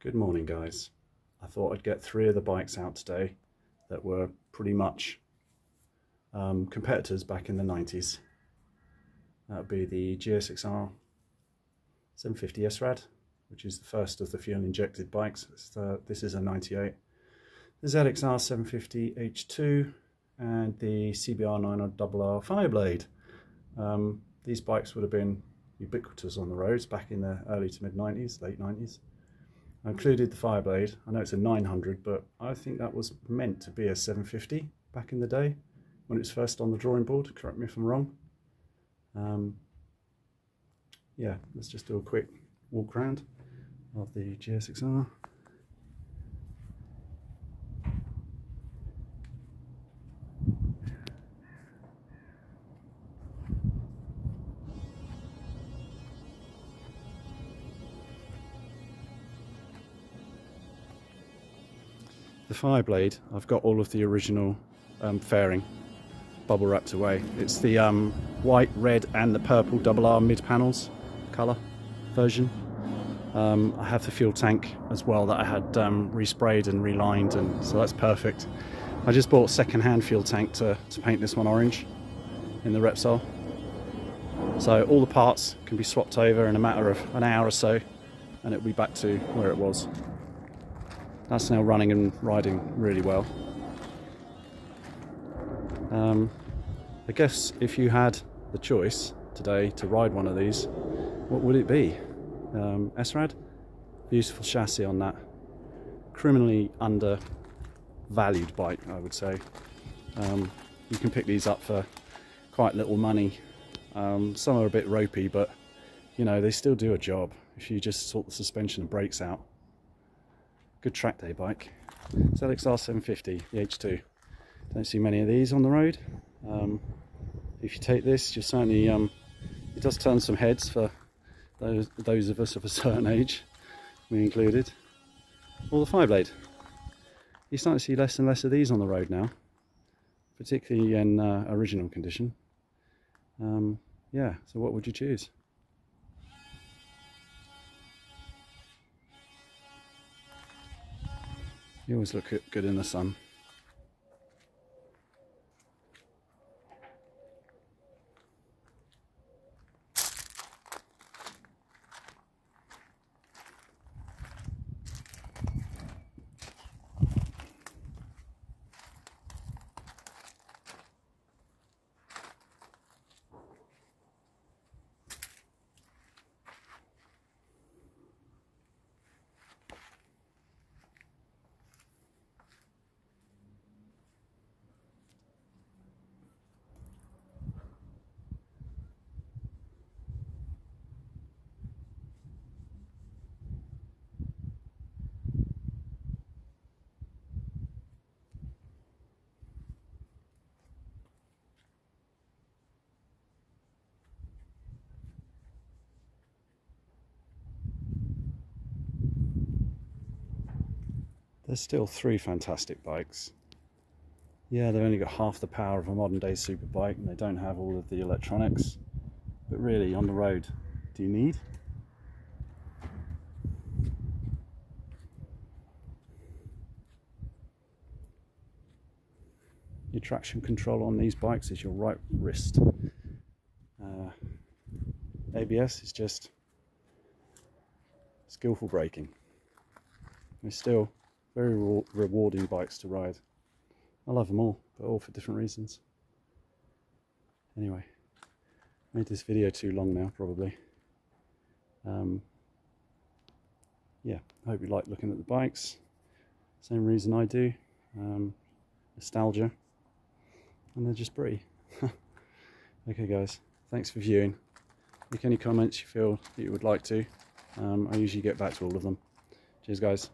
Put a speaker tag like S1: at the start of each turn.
S1: Good morning, guys. I thought I'd get 3 of the bikes out today that were pretty much competitors back in the 90s. That would be the GSXR 750 SRAD, which is the first of the fuel injected bikes. This is a 98. The ZXR 750 H2 and the CBR 1990's Fireblade. These bikes would have been ubiquitous on the roads back in the early to mid 90s, late 90s. I included the Fireblade. I know it's a 900, but I think that was meant to be a 750 back in the day when it was first on the drawing board. Correct me if I'm wrong. Yeah, let's just do a quick walk around of the GSXR. The Fireblade, I've got all of the original fairing bubble wrapped away. It's the white, red and the purple RR mid panels colour version. I have the fuel tank as well that I had resprayed and relined, and so that's perfect. I just bought a second-hand fuel tank to paint this one orange in the Repsol. So all the parts can be swapped over in a matter of an hour or so and it'll be back to where it was. That's now running and riding really well. I guess if you had the choice today to ride one of these, what would it be? SRAD? Beautiful chassis on that. Criminally undervalued bike, I would say. You can pick these up for quite little money. Some are a bit ropey, but you know, they still do a job if you just sort the suspension and brakes out. Good track day bike. ZXR 750, the H2. Don't see many of these on the road. If you take this, you'll certainly, it does turn some heads for those of us of a certain age, me included. Or the Fireblade. You're starting to see less and less of these on the road now, particularly in original condition. Yeah, so what would you choose? You always look good in the sun. There's still 3 fantastic bikes. Yeah, they've only got half the power of a modern day superbike and they don't have all of the electronics. But really, on the road, do you need? Your traction control on these bikes is your right wrist. ABS is just skillful braking. They're still very rewarding bikes to ride. I love them all, but all for different reasons. Anyway, made this video too long now, probably. Yeah, I hope you like looking at the bikes. Same reason I do. Nostalgia. And they're just pretty. Okay guys, thanks for viewing. Make any comments you feel that you would like to. I usually get back to all of them. Cheers guys.